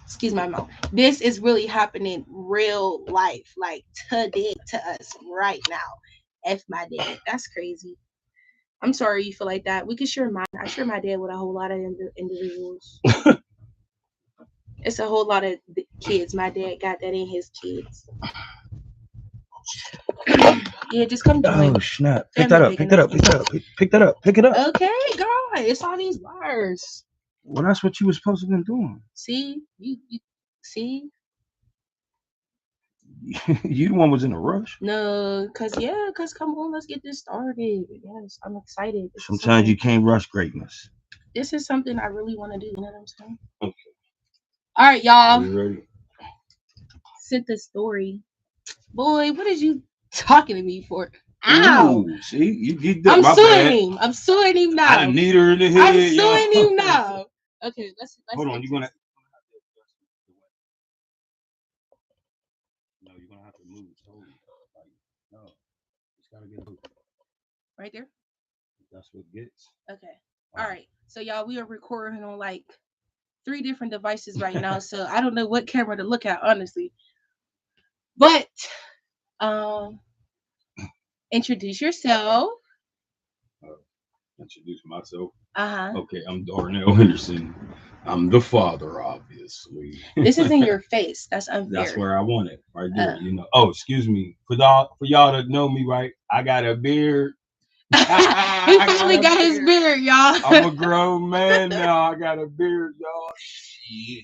excuse my mouth. This is really happening real life, like today to us right now. F my dad. That's crazy. I'm sorry you feel like that. We could share mine. I share my dad with a whole lot of individuals. It's a whole lot of kids. My dad got that in his kids. Yeah, just come Oh join. snap! Pick that Family up! big Pick that enough. up! Pick that up! Pick that up! Pick it up! Okay, girl. It's all these bars. Well, that's what you was supposed to been doing. See, you see. You the one was in a rush. No, cause come on, let's get this started. Yes, I'm excited. Sometimes you can't rush greatness. This is something I really want to do. You know what I'm saying? Okay, All right, are y'all. you ready? Sent the story. Boy, what is you talking to me for? Ow! Ooh, see, you did that. I'm My suing bad. him. I'm suing him I now. done need her in the I'm head, suing y'all. him now. Okay, let's Hold on, get you're to gonna. this. No, you're gonna have to move slowly. Like, no, it's gotta get low. Right there. That's what gets. Okay. All All right. So y'all, we are recording on like three different devices right now. So I don't know what camera to look at, honestly. But um, introduce yourself. Uh, introduce myself. Uh huh. Okay, I'm Darnell Henderson. I'm the father, obviously. This is in your face. That's That's unfair. where I want it, right there. Uh, You know. Oh, excuse me. For y'all to know me, right? I got a beard. he I got finally a got his beard. beard, y'all. I'm a grown man now. I got a beard, y'all.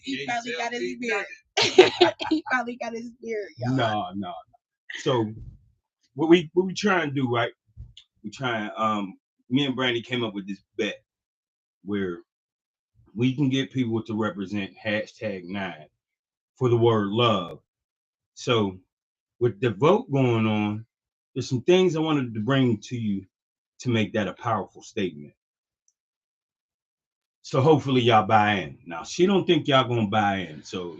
He finally got his beard. He finally got his beard, y'all. No. So what we trying to do, right? We trying me and Brandy came up with this bet where we can get people to represent #9 for the word love. So with the vote going on, there's some things I wanted to bring to you to make that a powerful statement. So hopefully y'all buy in. Now she don't think y'all gonna buy in. So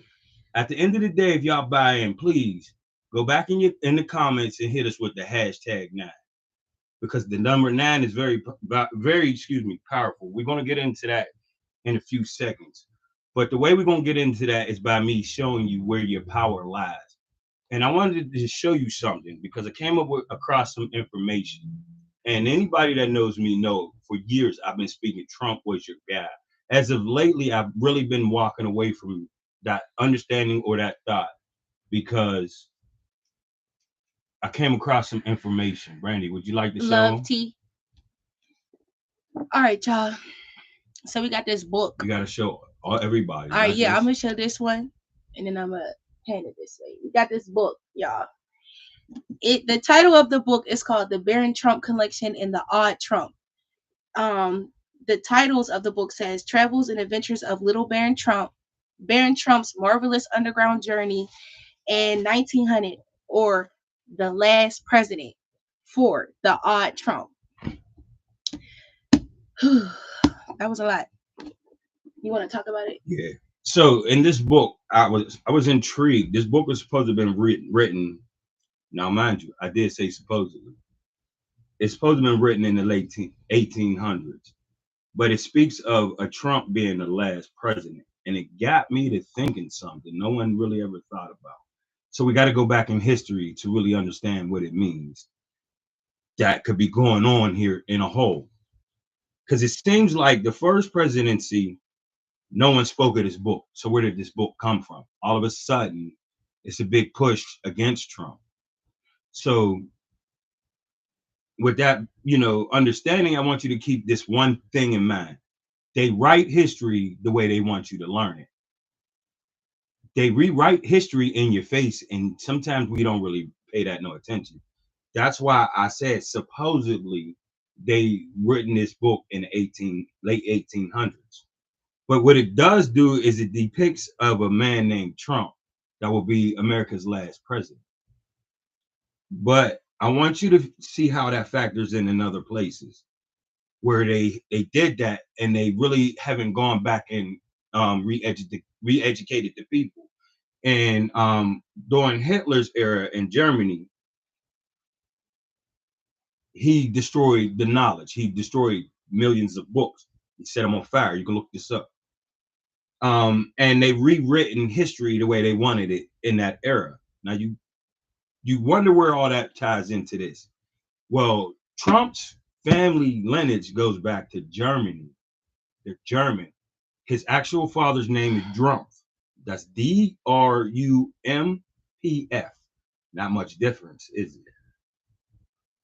at the end of the day, if y'all buy in, please go back in the comments and hit us with the #9 because the number 9 is very powerful. We're gonna get into that in a few seconds. But the way we're gonna get into that is by me showing you where your power lies. And I wanted to show you something because I came across some information. And anybody that knows me know for years I've been speaking Trump was your guy. As of lately, I've really been walking away from that understanding or that thought because I came across some information. Brandy, would you like to show Love them? tea. All right, y'all. So we got this book. You got to show everybody, All right, not yeah, I'm just. gonna show this one, and then I'm gonna hand it this way. We got this book, y'all. The title of the book is called The Baron Trump Collection and the Odd Trump. Um, the titles of the book says Travels and Adventures of Little Baron Trump, Baron Trump's Marvelous Underground Journey in 1900, or The Last President for the Odd Trump. That was a lot. You want to talk about it? Yeah. So in this book, I was intrigued. This book was supposed to have been written. Now, mind you, I did say supposedly. It's supposed to have been written in the late 1800s, but it speaks of a Trump being the last president, and it got me to thinking something no one really ever thought about. So we got to go back in history to really understand what it means that could be going on here in a whole. Because it seems like the first presidency, no one spoke of this book. So where did this book come from? All of a sudden, it's a big push against Trump. So with that, understanding, I want you to keep this one thing in mind. They write history the way they want you to learn it. They rewrite history in your face, and sometimes we don't really pay that no attention. That's why I said supposedly they written this book in the late 1800s. But what it does do is it depicts of a man named Trump that will be America's last president. But I want you to see how that factors in other places where they did that and they really haven't gone back and re-educated the people. And during Hitler's era in Germany, he destroyed the knowledge. He destroyed millions of books. He set them on fire. You can look this up. And they rewritten history the way they wanted it in that era. Now you wonder where all that ties into this. Well, Trump's family lineage goes back to Germany. They're German. His actual father's name is Drumpf. That's Drumpf. Not much difference, is it?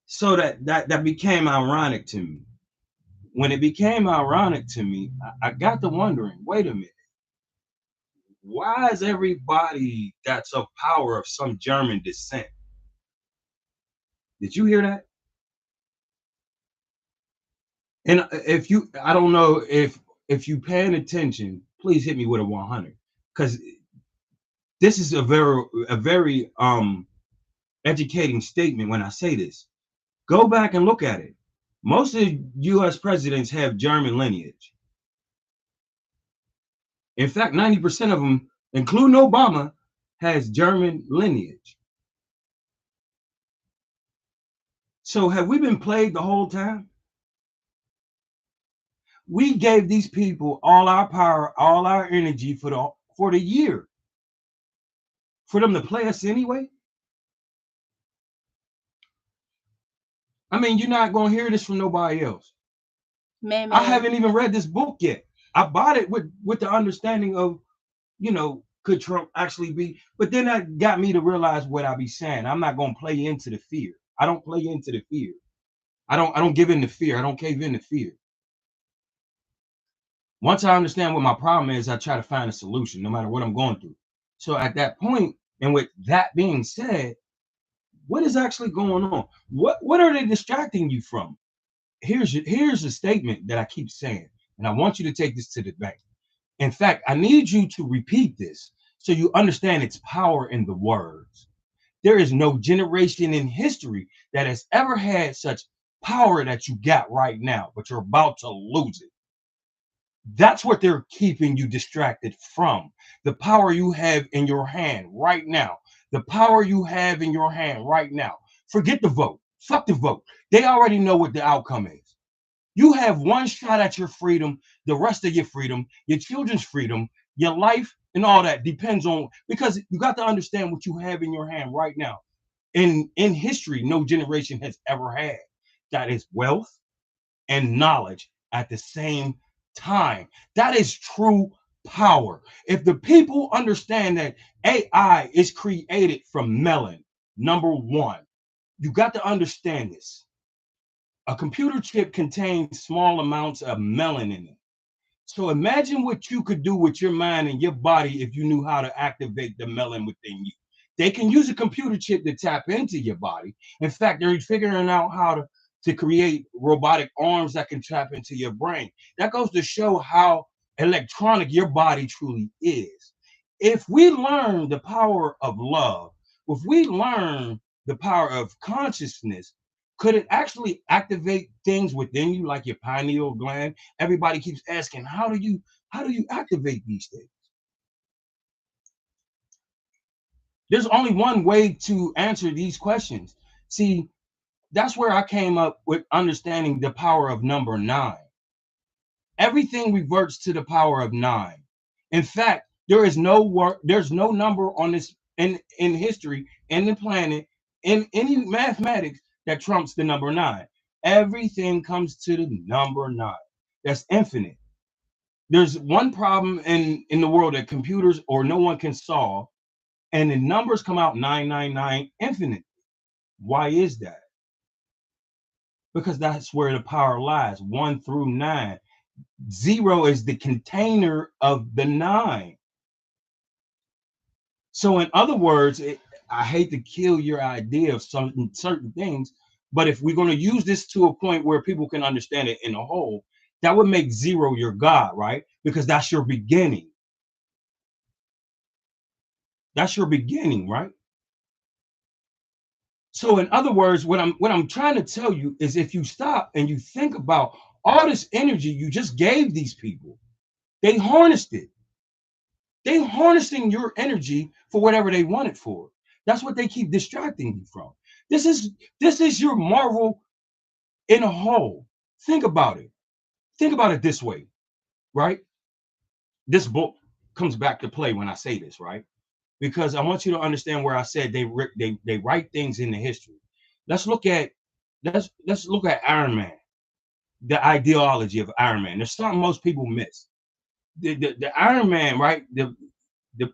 So that became ironic to me. When it became ironic to me, I got to wondering, wait a minute, why is everybody that's of power of some German descent? Did you hear that? And if you, I don't know if you paying attention, please hit me with a 100, because this is a very educating statement when I say this. Go back and look at it. Most of the U.S. presidents have German lineage. In fact, 90% of them, including Obama, has German lineage. So have we been played the whole time? We gave these people all our power, all our energy for the year, for them to play us anyway. I mean, you're not going to hear this from nobody else. Man, I haven't even read this book yet. I bought it with the understanding of, could Trump actually be? But then that got me to realize what I be saying. I'm not going to play into the fear. I don't play into the fear. I don't give in to fear. I don't cave in to fear. Once I understand what my problem is, I try to find a solution, no matter what I'm going through. So at that point, and with that being said, what is actually going on? What are they distracting you from? Here's a statement that I keep saying, and I want you to take this to the bank. In fact, I need you to repeat this so you understand its power in the words. There is no generation in history that has ever had such power that you got right now, but you're about to lose it. That's what they're keeping you distracted from. The power you have in your hand right now. The power you have in your hand right now. Forget the vote. Fuck the vote. They already know what the outcome is. You have one shot at your freedom. The rest of your freedom, your children's freedom, your life, and all that depends on, because you got to understand what you have in your hand right now. In history, no generation has ever had. That is wealth and knowledge at the same time. That is true power. If the people understand that AI is created from melon, number one, you got to understand this. A computer chip contains small amounts of melanin in it. So imagine what you could do with your mind and your body if you knew how to activate the melanin within you. They can use a computer chip to tap into your body. In fact, they're figuring out how to create robotic arms that can tap into your brain. That goes to show how electronic your body truly is. If we learn the power of love, if we learn the power of consciousness, could it actually activate things within you like your pineal gland? Everybody keeps asking, how do you activate these things? There's only one way to answer these questions. See, that's where I came up with understanding the power of number 9. Everything reverts to the power of 9. In fact, there's no number on this in history, in the planet, in any mathematics that trumps the number 9. Everything comes to the number 9. That's infinite. There's one problem in the world that computers or no one can solve, and the numbers come out 999 infinite. Why is that? Because that's where the power lies, 1 through 9. 0 is the container of the 9. So in other words, I hate to kill your idea of certain things, but if we're going to use this to a point where people can understand it in a whole, that would make 0 your God, right? Because that's your beginning. That's your beginning, right? So in other words, what I'm trying to tell you is, if you stop and you think about all this energy you just gave these people, they harnessed it. They harnessing your energy for whatever they want it for. That's what they keep distracting you from. This is your Marvel in a whole. Think about it. Think about it this way, right? This book, comes back to play when I say this, right? Because I want you to understand where I said they write things in the history. Let's look at let's look at Iron Man, the ideology of Iron Man. There's something most people miss. The Iron Man, right?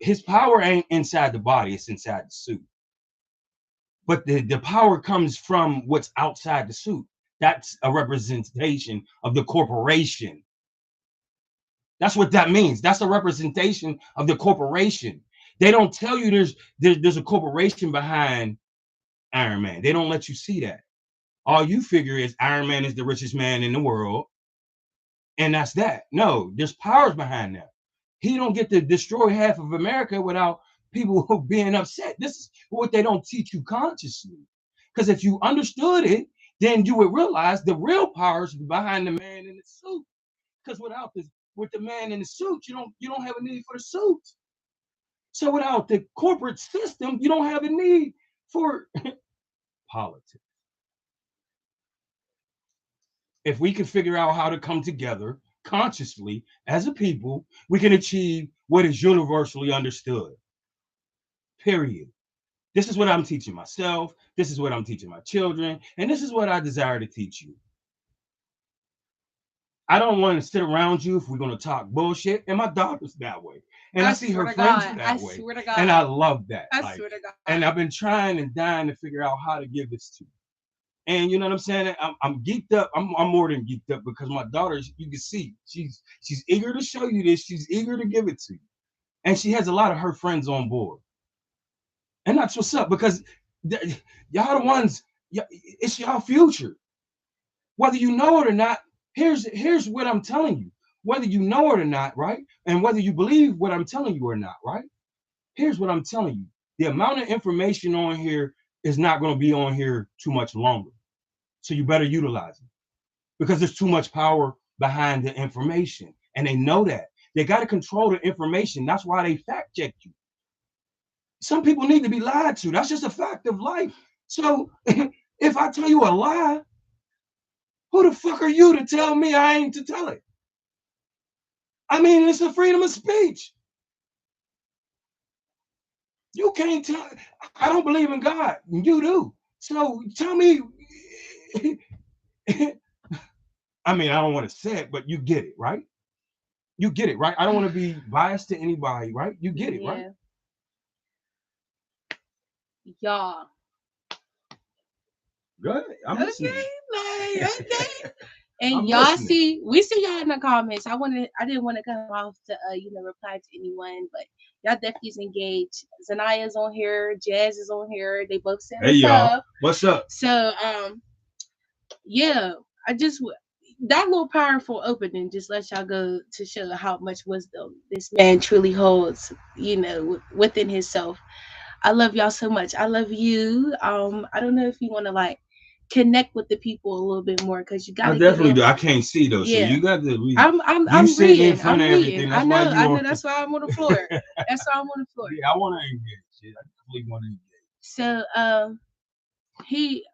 His power ain't inside the body, it's inside the suit. But the power comes from what's outside the suit. That's a representation of the corporation. That's what that means. That's a representation of the corporation. They don't tell you there's a corporation behind Iron Man. They don't let you see that. All you figure is Iron Man is the richest man in the world, and that's that. No, there's powers behind that. He don't get to destroy half of America without people being upset. This is what they don't teach you consciously. Because if you understood it, then you would realize the real powers behind the man in the suit. Because with the man in the suit, you don't have a need for the suit. So without the corporate system, you don't have a need for politics. If we can figure out how to come together consciously as a people, we can achieve what is universally understood. Period. This is what I'm teaching myself. This is what I'm teaching my children. And this is what I desire to teach you. I don't want to sit around you if we're going to talk bullshit. And my daughter's that way. And I see her friends that way. Swear to God. And I love that. I swear to God. And I've been trying and dying to figure out how to give this to you. And you know what I'm saying? I'm geeked up. I'm more than geeked up because my daughter, you can see, she's eager to show you this. She's eager to give it to you. And she has a lot of her friends on board. And that's what's up, because y'all the ones, it's y'all future. Whether you know it or not, here's what I'm telling you. Whether you know it or not, right? And whether you believe what I'm telling you or not, right? Here's what I'm telling you. The amount of information on here is not going to be on here too much longer. So you better utilize it, because there's too much power behind the information. And they know that. They got to control the information. That's why they fact check you. Some people need to be lied to. That's just a fact of life. So if I tell you a lie, who the fuck are you to tell me I ain't to tell it? I mean, it's a freedom of speech. You can't tell. I don't believe in God. You do. So tell me. I mean, I don't want to say it, but you get it, right? You get it, right? I don't want to be biased to anybody, right? You get it, right? Y'all. Good. I'm listening. Okay. And y'all see, we see y'all in the comments. I didn't want to come off to reply to anyone, but y'all definitely is engaged. Zanaya's on here, Jazz is on here. They both said hey y'all, what's up? So yeah, I just that little powerful opening just let y'all go to show how much wisdom this man truly holds, within himself. I love y'all so much. I love you. I don't know if you want to connect with the people a little bit more, because you got. I definitely do. I can't see though, yeah. So you got to read. I'm sitting in front of everything. That's I know. That's why I'm on the floor. That's why I'm on the floor. Yeah, I want to engage. I definitely want to engage. So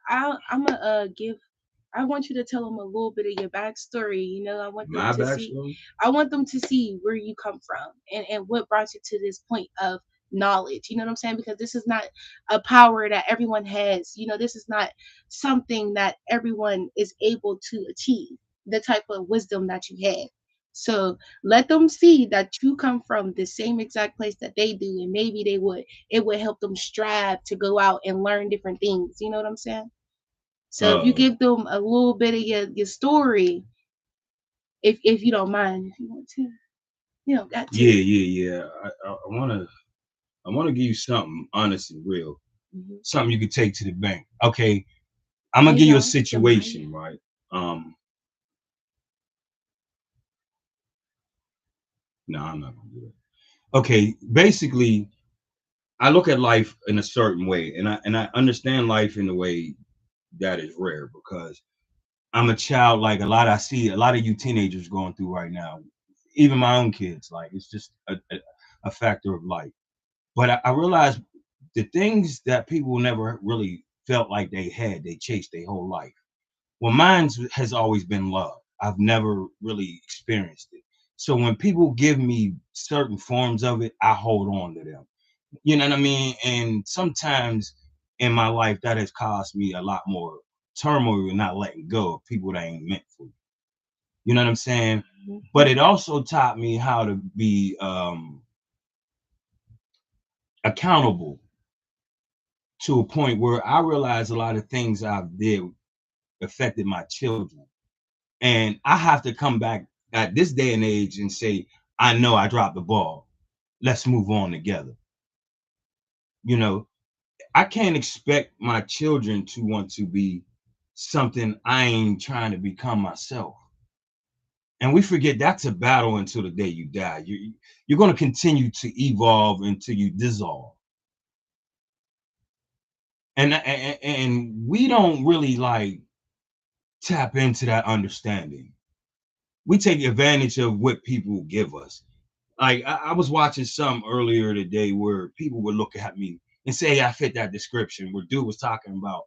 I'm gonna give. I want you to tell them a little bit of your backstory. I want them to see. I want them to see where you come from and what brought you to this point of knowledge. You know what I'm saying? Because this is not a power that everyone has. This is not something that everyone is able to achieve. The type of wisdom that you have. So let them see that you come from the same exact place that they do, and maybe it would help them strive to go out and learn different things. You know what I'm saying? So if you give them a little bit of your story, if you don't mind, if you want to, got to. Yeah. I want to give you something honest and real, something you could take to the bank. Okay, I'm gonna give you a situation, right? No, I'm not gonna do it. Okay, basically, I look at life in a certain way, and I understand life in a way that is rare, because I'm a child. Like I see a lot of you teenagers going through right now, even my own kids. Like it's just a factor of life. But I realized the things that people never really felt like they had, they chased their whole life. Well, mine has always been love. I've never really experienced it. So when people give me certain forms of it, I hold on to them. You know what I mean? And sometimes in my life, that has caused me a lot more turmoil and not letting go of people that ain't meant for you. You know what I'm saying? But it also taught me how to be accountable to a point where I realized a lot of things I did affected my children. And I have to come back at this day and age and say, I know I dropped the ball. Let's move on together. You know, I can't expect my children to want to be something I ain't trying to become myself. And we forget that's a battle until the day you die. You're going to continue to evolve until you dissolve. And we don't really like tap into that understanding. We take advantage of what people give us. Like I was watching some earlier today where people would look at me and say I fit that description. Where dude was talking about,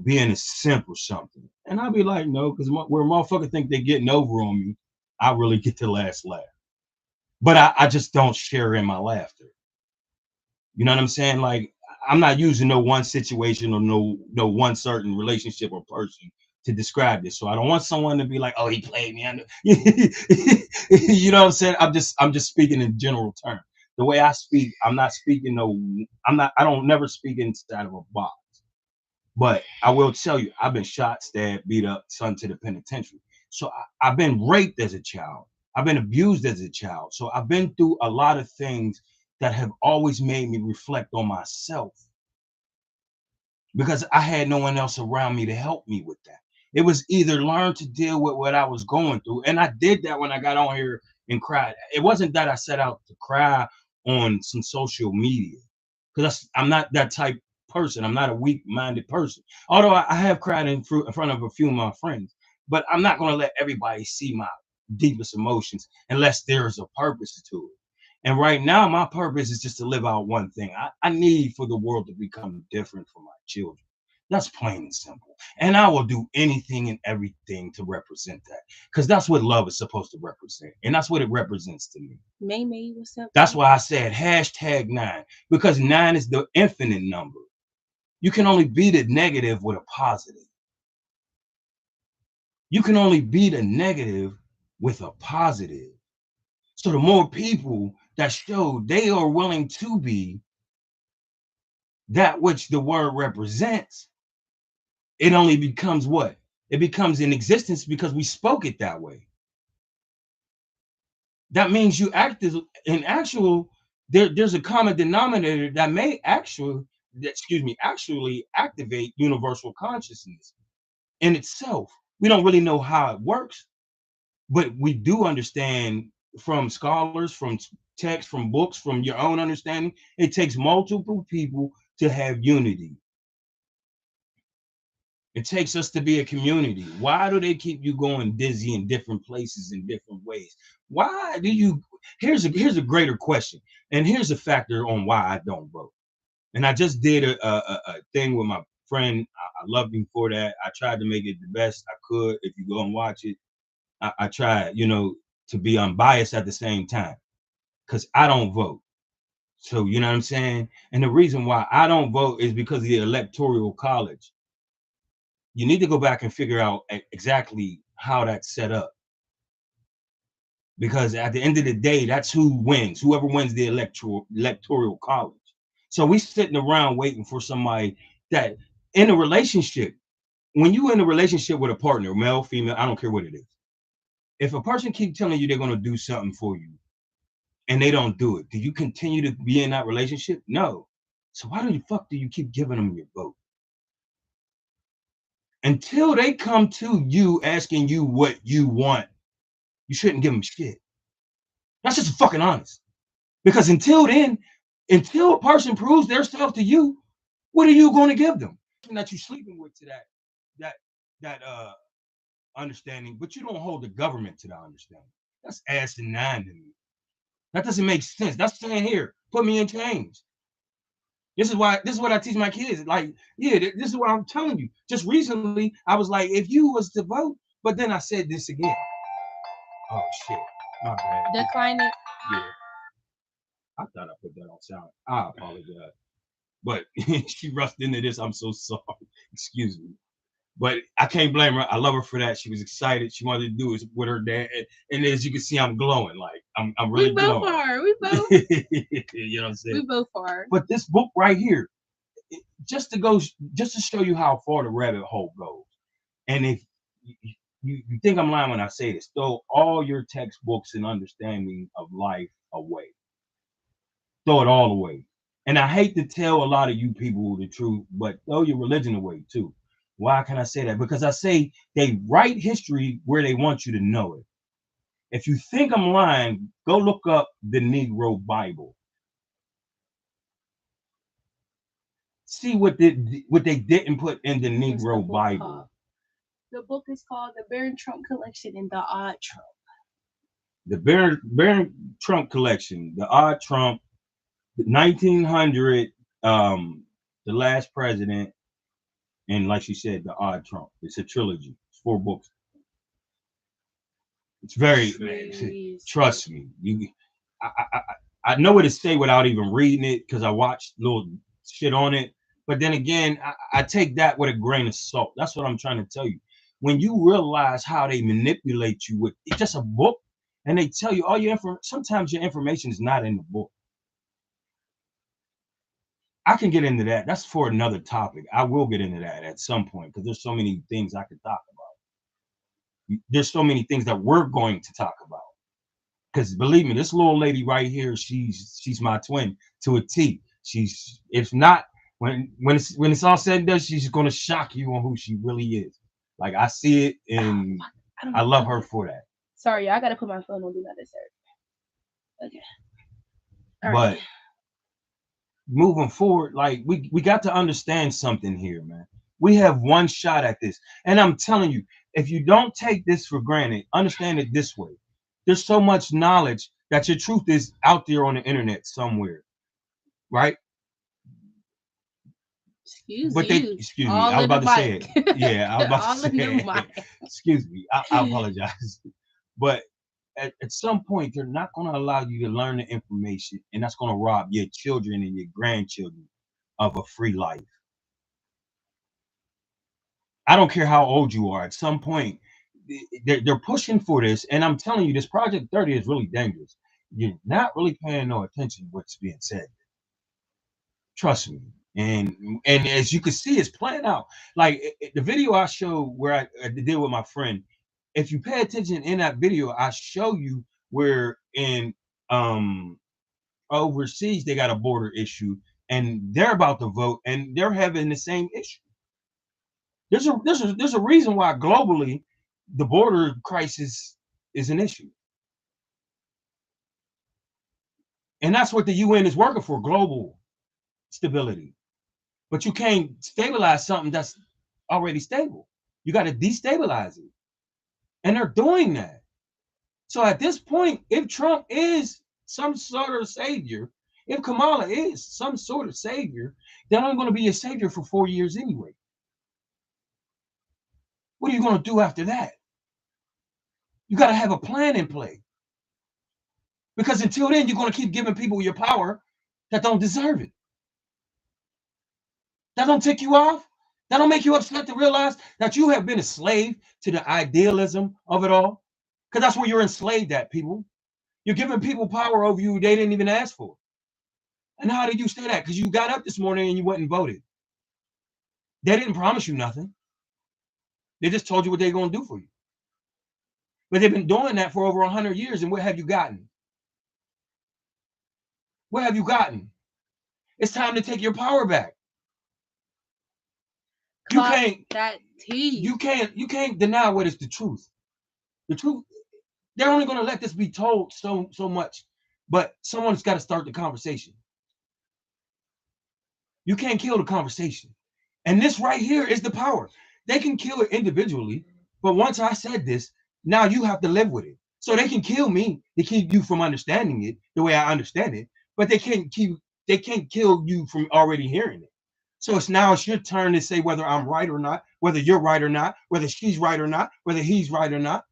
being a simp or something, and I'd be like, no, because where motherfuckers think they're getting over on me, I really get the last laugh. But I just don't share in my laughter. You know what I'm saying? Like I'm not using no one situation or no one certain relationship or person to describe this. So I don't want someone to be like, oh, he played me under. You know what I'm saying? I'm just speaking in general terms. The way I speak, I'm not speaking I don't never speak inside of a box. But I will tell you, I've been shot, stabbed, beat up, sent to the penitentiary. So I've been raped as a child. I've been abused as a child. So I've been through a lot of things that have always made me reflect on myself because I had no one else around me to help me with that. It was either learn to deal with what I was going through. And I did that when I got on here and cried. It wasn't that I set out to cry on some social media because I'm not that type person. I'm not a weak-minded person. Although I have cried in front of a few of my friends, but I'm not going to let everybody see my deepest emotions unless there is a purpose to it. And right now, my purpose is just to live out one thing. I need for the world to become different for my children. That's plain and simple. And I will do anything and everything to represent that. Because that's what love is supposed to represent. And that's what it represents to me. May, what's up? That's why I said #9. Because 9 is the infinite number. You can only beat a negative with a positive. You can only beat a negative with a positive. So the more people that show they are willing to be that which the word represents, it only becomes what? It becomes in existence because we spoke it that way. That means you act as in actual, there's a common denominator that may actually activate universal consciousness in itself. We don't really know how it works, but we do understand from scholars, from text, from books, from your own understanding, it takes multiple people to have unity. It takes us to be a community. Why do they keep you going dizzy in different places in different ways? Why do you? Here's a greater question, and here's a factor on why I don't vote. And I just did a thing with my friend. I loved him for that. I tried to make it the best I could. If you go and watch it, I tried, to be unbiased at the same time, because I don't vote. So you know what I'm saying. And the reason why I don't vote is because of the electoral college. You need to go back and figure out exactly how that's set up. Because at the end of the day, that's who wins, whoever wins the electoral college. So we sitting around waiting for somebody that in a relationship, when you in a relationship with a partner, male, female, I don't care what it is. If a person keeps telling you they're going to do something for you and they don't do it, do you continue to be in that relationship? No. So why the fuck do you keep giving them your vote? Until they come to you asking you what you want, you shouldn't give them shit. That's just fucking honest. Because until then, until a person proves their stuff to you, what are you going to give them? That you're sleeping with to that understanding, but you don't hold the government to that understanding. That's ass and nine to me. That doesn't make sense. That's saying here, put me in chains. This is what I teach my kids. Like, yeah, this is what I'm telling you. Just recently, I was like, if you was to vote, but then I said this again. Oh shit. My bad. Decline it. Yeah, I thought I put that on sound. I apologize. But she rushed into this. I'm so sorry. Excuse me. But I can't blame her. I love her for that. She was excited. She wanted to do it with her dad. And as you can see, I'm glowing. Like I'm really We both glowing. are. We both. You know what I'm saying? We both are. But this book right here, just to show you how far the rabbit hole goes. And if you think I'm lying when I say this, throw all your textbooks and understanding of life away. Throw it all away. And I hate to tell a lot of you people the truth, but throw your religion away too. Why can I say that? Because I say they write history where they want you to know it. If you think I'm lying, go look up the Negro Bible. See what they didn't put in the Negro Bible. The book is called The Barron Trump Collection and the Odd Trump. The Barron Trump Collection, the Odd Trump, 1900, the last president, and like she said, the Odd Trump. It's a trilogy. It's 4 books. It's very, man, trust me. I know what to say without even reading it because I watched little shit on it. But then again, I take that with a grain of salt. That's what I'm trying to tell you. When you realize how they manipulate you with it's just a book, and they tell you all your information. Sometimes your information is not in the book. I can get into that. That's for another topic. I will get into that at some point because there's so many things I could talk about. There's so many things that we're going to talk about. Because believe me, this little lady right here, she's my twin to a T. She's if not when it's all said and done, she's gonna shock you on who she really is. Like I see it, and I love her for that. Sorry, I gotta put my phone on do not disturb. Okay. All right. But moving forward, like we got to understand something here, man. We have one shot at this, and I'm telling you, if you don't take this for granted, understand it this way. There's so much knowledge that your truth is out there on the internet somewhere, right? Excuse me. I was about to say it. Yeah, I was about to say it. Excuse me. I apologize. But at some point, they're not going to allow you to learn the information, and that's going to rob your children and your grandchildren of a free life. I don't care how old you are. At some point, they're pushing for this, and I'm telling you, this Project 30 is really dangerous. You're not really paying no attention to what's being said. Trust me. And as you can see, it's playing out. Like the video I showed where I did with my friend. If you pay attention in that video, I show you where in overseas they got a border issue, and they're about to vote, and they're having the same issue. There's a reason why globally the border crisis is an issue. And that's what the UN is working for, global stability. But you can't stabilize something that's already stable. You got to destabilize it. And they're doing that. So at this point, if Trump is some sort of savior, if Kamala is some sort of savior, they're only going to be a savior for 4 years anyway. What are you going to do after that? You got to have a plan in play. Because until then, you're going to keep giving people your power that don't deserve it. That don't tick you off. That don't make you upset to realize that you have been a slave to the idealism of it all. Because that's where you're enslaved at, people. You're giving people power over you they didn't even ask for. And how did you say that? Because you got up this morning and you went and voted. They didn't promise you nothing. They just told you what they're going to do for you. But they've been doing that for over 100 years, and what have you gotten? What have you gotten? It's time to take your power back. You can't deny what is the truth. The truth, they're only going to let this be told so much, but someone's got to start the conversation. You can't kill the conversation. And this right here is the power. They can kill it individually, but once I said this, now you have to live with it. So they can kill me to keep you from understanding it the way I understand it, but they can't kill you from already hearing it. So it's your turn to say whether I'm right or not, whether you're right or not, whether she's right or not, whether he's right or not.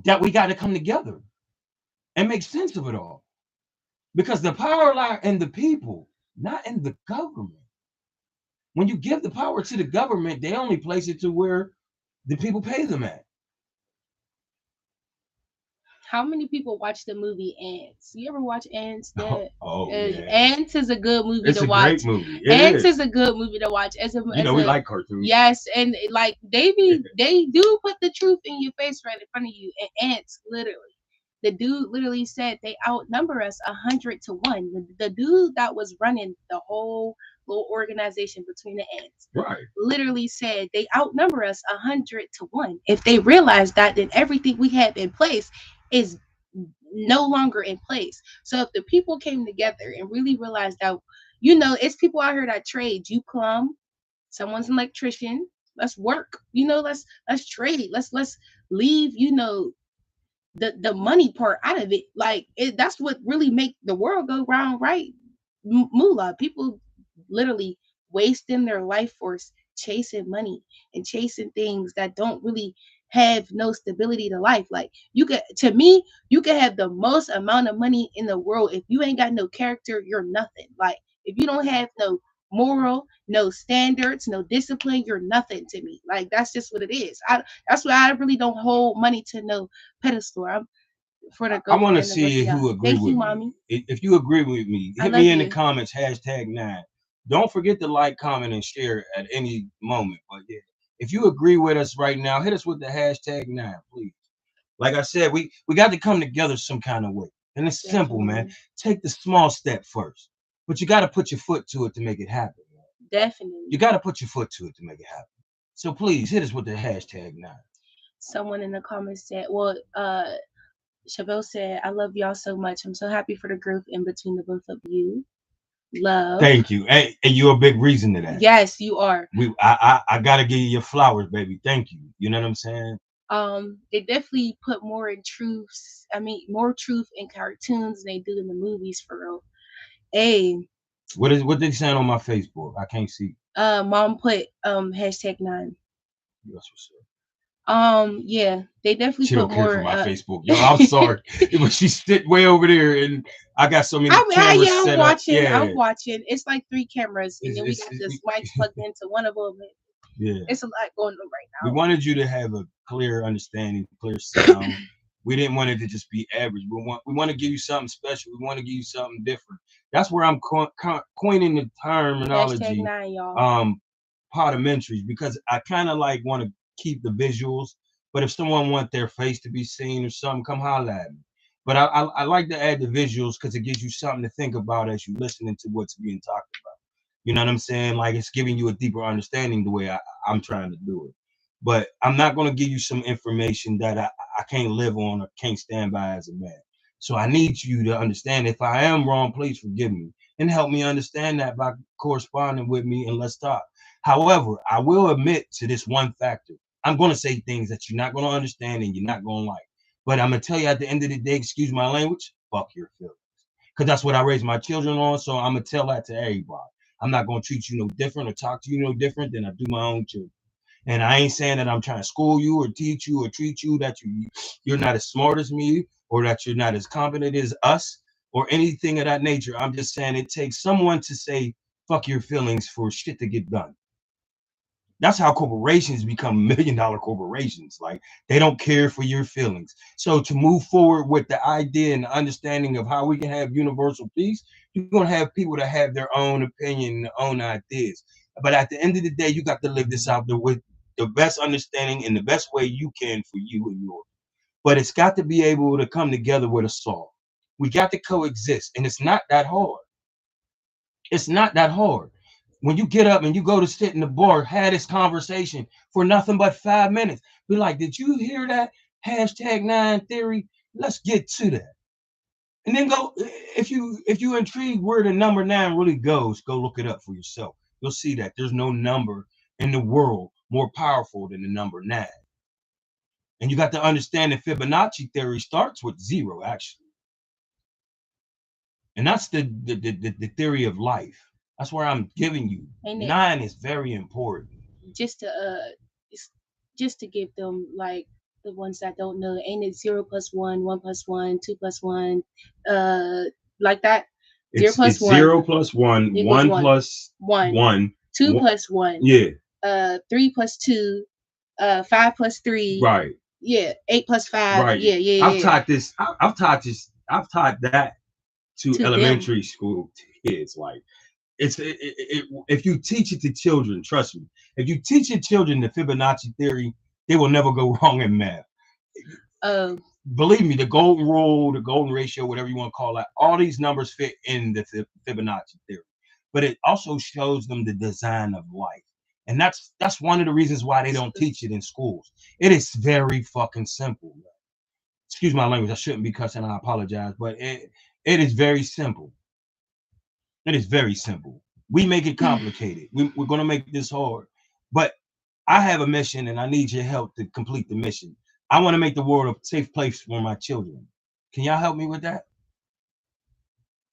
that we got to come together and make sense of it all. Because the power lie in the people, not in the government. When you give the power to the government, they only place it to where the people pay them at. How many people watch the movie Ants? You ever watch Ants? Oh yeah, Ants is a good movie it's to a watch. great movie. It Ants is. is a good movie to watch. You know, we like cartoons. Yes, and like they do put the truth in your face right in front of you. And Ants literally, the dude literally said they outnumber us 100 to 1. The dude that was running the whole little organization between the Ants Right. literally said they outnumber us 100 to 1. If they realize that, then everything we have in place is no longer in place. So if the people came together and really realized that, it's people out here that trade. You plumb, someone's an electrician. Let's work. Let's trade. Let's leave. The money part out of it. Like that's what really make the world go round, right? Moolah. People literally wasting their life force chasing money and chasing things that don't really have no stability to life. Like to me, you can have the most amount of money in the world. If you ain't got no character, you're nothing. Like if you don't have no moral, no standards, no discipline, you're nothing to me. Like that's just what it is. That's why I really don't hold money to no pedestal. I'm for the I GoFundMe want to anniversary. see Yeah. who agree Thank you, with mommy. me. If you agree with me, I hit love me in the you. comments, #9. Don't forget to like, comment, and share at any moment. But yeah, if you agree with us right now, hit us with the #9, please. Like I said, we got to come together some kind of way. And it's simple, man. Definitely. Take the small step first. But you got to put your foot to it to make it happen. Definitely. You got to put your foot to it to make it happen. So please hit us with the #9. Someone in the comments said, well, Chabelle said, I love y'all so much. I'm so happy for the growth in between the both of you. Love. Thank you. And you're a big reason to that. Yes, you are. I gotta give you your flowers, baby. Thank you. You know what I'm saying? They definitely put more in truths. I mean, more truth in cartoons than they do in the movies for real. Hey, What they saying on my Facebook? I can't see. mom put #9. That's what's up. Yeah, they definitely She put don't care for more. my Facebook. Yo, I'm sorry, but she sit way over there, and I got so many cameras I'm set up. watching. Yeah, I'm watching. It's like 3 cameras, and then we got this mic it's plugged into one of them. yeah. It's a lot going on right We now. wanted you to have a clear understanding, clear sound. We didn't want it to just be average. We want to give you something special. We want to give you something different. That's where I'm coining the terminology, #9, y'all. podimentaries, because I kind of like want to keep the visuals. But if someone want their face to be seen or something, come holla at me. But I like to add the visuals because it gives you something to think about as you listening to what's being talked about. You know what I'm saying? Like it's giving you a deeper understanding the way I'm trying to do it. But I'm not going to give you some information that I can't live on or can't stand by as a man. So I need you to understand if I am wrong, please forgive me and help me understand that by corresponding with me and let's talk. However, I will admit to this one factor. I'm going to say things that you're not going to understand and you're not going to like. But I'm going to tell you at the end of the day, excuse my language, fuck your feelings. Because that's what I raised my children on. So I'm going to tell that to everybody. I'm not going to treat you no different or talk to you no different than I do my own children. And I ain't saying that I'm trying to school you or teach you or treat you that you're not as smart as me or that you're not as competent as us or anything of that nature. I'm just saying it takes someone to say, fuck your feelings for shit to get done. That's how corporations become $1 million corporations. Like they don't care for your feelings. So to move forward with the idea and the understanding of how we can have universal peace, you're gonna have people that have their own opinion and their own ideas. But at the end of the day, you got to live this out there with the best understanding in the best way you can for you and yours. But it's got to be able to come together with a soul. We got to coexist, and it's not that hard. It's not that hard. When you get up and you go to sit in the bar, have this conversation for nothing but 5 minutes. Be like, did you hear that? #9 theory. Let's get to that. And then go if you intrigued where the number 9 really goes, go look it up for yourself. You'll see that there's no number in the world more powerful than the number 9. And you got to understand that Fibonacci theory starts with 0, actually. And that's the theory of life. That's where I'm giving you. And 9 is very important. just to just to give them like the ones that don't know, ain't it 0 + 1, 1 + 1, 2 + 1, uh, like that? Zero It's plus zero one plus one, equals one one. plus One. one. Two plus one. Yeah, 3 + 2. 5 + 3. right, Yeah. 8 + 5. right. Yeah. Yeah. I've Yeah. taught this. I've taught this. I've taught that to To them. elementary school kids. Like if you teach it to children, trust me. If you teach your children the Fibonacci theory, they will never go wrong in math. Oh. Believe me, the golden rule, the golden ratio, whatever you want to call it, all these numbers fit in the Fibonacci theory. But it also shows them the design of life. And that's one of the reasons why they don't teach it in schools. It is very fucking simple. Excuse my language, I shouldn't be cussing, I apologize, but it is very simple. It is very simple. We make it complicated. We're going to make this hard. But I have a mission and I need your help to complete the mission. I want to make the world a safe place for my children. Can y'all help me with that?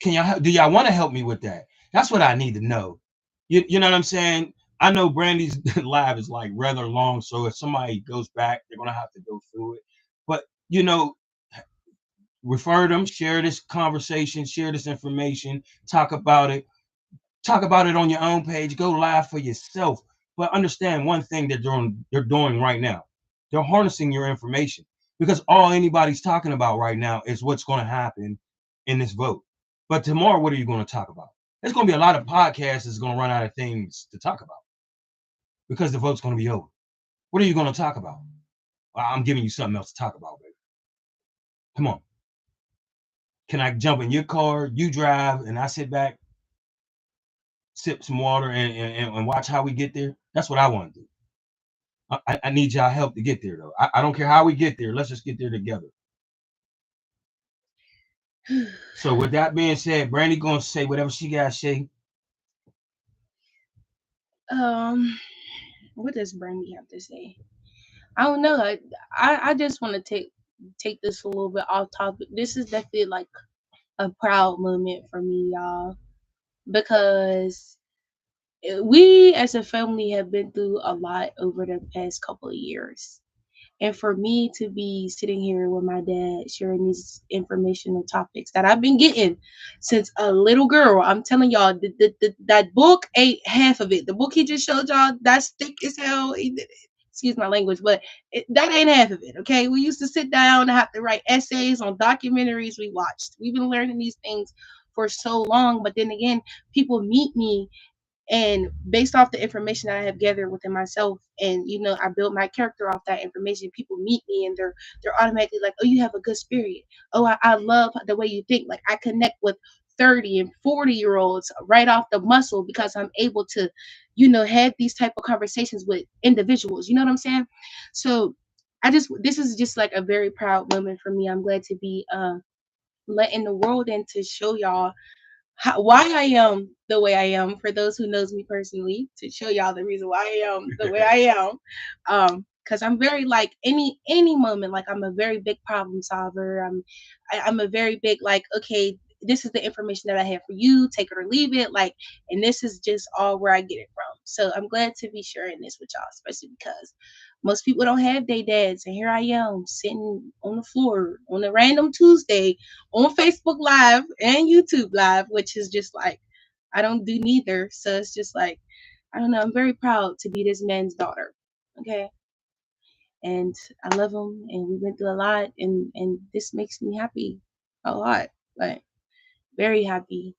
Do y'all want to help me with that? That's what I need to know. You know what I'm saying? I know Brandy's live is like rather long, so if somebody goes back, they're gonna have to go through it. But refer them, share this conversation, share this information, talk about it. Talk about it on your own page. Go live for yourself. But understand one thing they're doing right now. They're harnessing your information because all anybody's talking about right now is what's going to happen in this vote. But tomorrow, what are you going to talk about? There's going to be a lot of podcasts that's going to run out of things to talk about because the vote's going to be over. What are you going to talk about? I'm giving you something else to talk about, baby. Come on. Can I jump in your car? You drive, and I sit back, sip some water, and watch how we get there? That's what I want to do. I need y'all help to get there, though. I don't care how we get there. Let's just get there together. So with that being said, Brandy gonna say whatever she gotta say. What does Brandy have to say? I don't know. I just want to take this a little bit off topic. This is definitely like a proud moment for me, y'all, because we as a family have been through a lot over the past couple of years. And for me to be sitting here with my dad sharing these informational topics that I've been getting since a little girl, I'm telling y'all, that book ain't half of it. The book he just showed y'all, that's thick as hell. Excuse my language, but that ain't half of it. Okay, we used to sit down and have to write essays on documentaries we watched. We've been learning these things for so long, but then again, people meet me, and based off the information that I have gathered within myself, and I built my character off that information. People meet me and they're automatically like, oh, you have a good spirit. Oh, I love the way you think. Like, I connect with 30 and 40-year olds right off the muscle because I'm able to have these type of conversations with individuals. You know what I'm saying? So this is just like a very proud moment for me. I'm glad to be letting the world in to show y'all why I am the way I am. For those who knows me personally, to show y'all the reason why I am the way I am, because I'm very like any moment, like I'm a very big problem solver. I'm a very big like, okay, this is the information that I have for you, take it or leave it, like, and this is just all where I get it from. So I'm glad to be sharing this with y'all, especially because most people don't have their dads, and here I am sitting on the floor on a random Tuesday on Facebook Live and YouTube Live, which is just like, I don't do neither. So it's just like, I don't know. I'm very proud to be this man's daughter. Okay. And I love him, and we went through a lot, and this makes me happy a lot. Like, very happy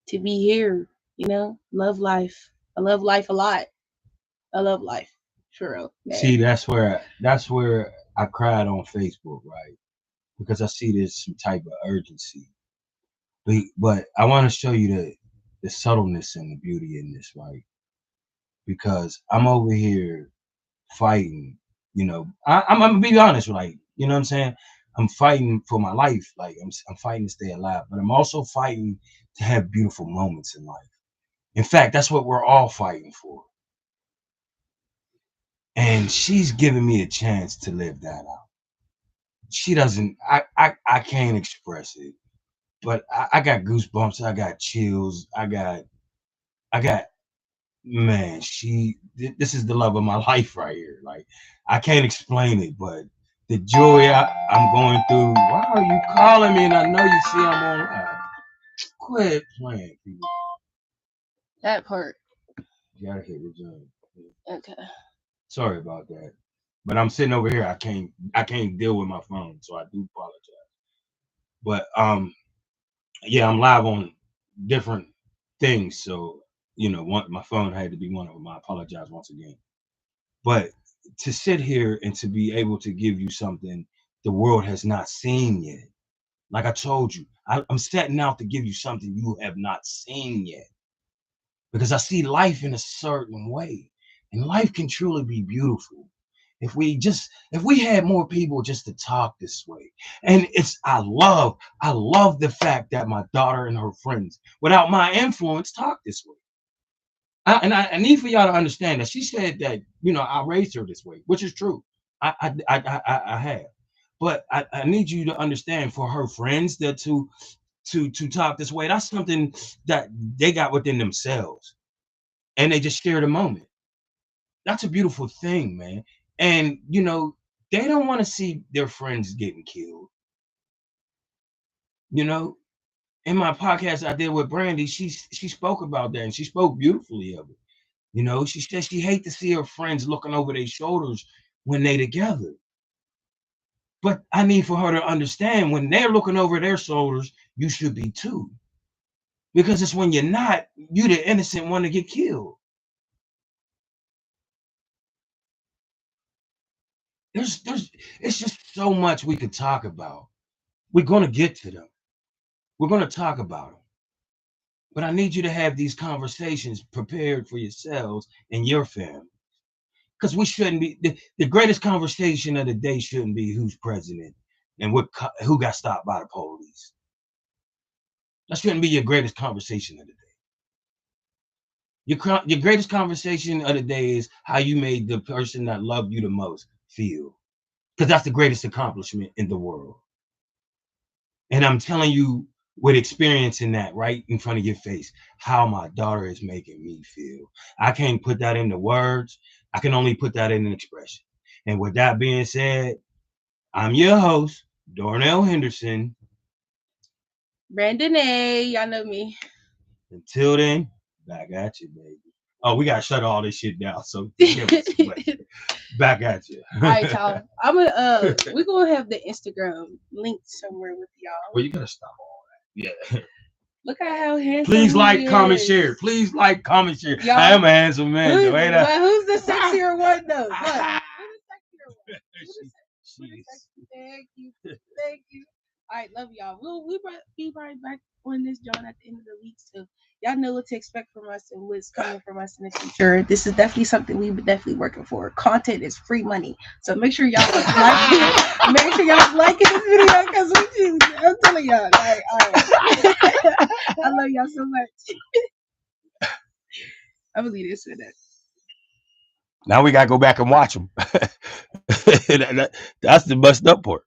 to be here. Love life. I love life a lot. I love life. For real, See, man. that's where I cried on Facebook, right? Because I see there's some type of urgency. But I want to show you the subtleness and the beauty in this, right? Because I'm over here fighting. I'm gonna be honest, like, you know what I'm saying. I'm fighting for my life, like I'm fighting to stay alive, but I'm also fighting to have beautiful moments in life. In fact, that's what we're all fighting for. And she's giving me a chance to live that out. She doesn't. I can't express it, but I got goosebumps. I got chills. I got man. This is the love of my life right here. Like, I can't explain it, but the joy I'm going through. Why are you calling me? And I know you see I'm on live. Quit playing, people. That part. You gotta hit rejoin. Okay. Sorry about that. But I'm sitting over here. I can't deal with my phone, so I do apologize. But yeah, I'm live on different things, so my phone had to be one of them. I apologize once again. But to sit here and to be able to give you something the world has not seen yet. Like I told you, I'm setting out to give you something you have not seen yet. Because I see life in a certain way. And life can truly be beautiful if we had more people just to talk this way. And I love the fact that my daughter and her friends, without my influence, talk this way. I need for y'all to understand that she said that I raised her this way, which is true. I have, but I need you to understand for her friends that to talk this way. That's something that they got within themselves, and they just share the moment. That's a beautiful thing, man. And they don't want to see their friends getting killed. You know, in my podcast I did with Brandy, she spoke about that and she spoke beautifully of it. She said she hate to see her friends looking over their shoulders when they together. But I need for her to understand when they're looking over their shoulders, you should be too. Because it's when you're not, you the innocent one to get killed. There's it's just so much we could talk about. We're gonna get to them. We're gonna talk about them. But I need you to have these conversations prepared for yourselves and your family. Because we shouldn't be the greatest conversation of the day shouldn't be who's president and who got stopped by the police. That shouldn't be your greatest conversation of the day. Your greatest conversation of the day is how you made the person that loved you the most feel. Because that's the greatest accomplishment in the world. And I'm telling you, with experiencing that right in front of your face, how my daughter is making me feel. I can't put that into words. I can only put that in an expression. And with that being said, I'm your host, Darnell Henderson. Brandon A. Y'all know me. Until then, back at you, baby. Oh, we gotta shut all this shit down. So back at you. All right, y'all. We're gonna have the Instagram link somewhere with y'all. Well, you gotta stop all that. Yeah. Look at how handsome. Please like, comment, share. Please like, comment, share. Y'all, I am a handsome man. Who's the sexier one though? Look, who's the sexier one? Thank you. Thank you. All right, love y'all. We'll be right back on this, John, at the end of the week. So y'all know what to expect from us and what's coming from us in the future. This is definitely something we're definitely working for. Content is free money. So make sure y'all like make sure y'all liking this video because I'm telling y'all. All right. I love y'all so much. I believe this with that. Now we gotta go back and watch them. That's the messed up part.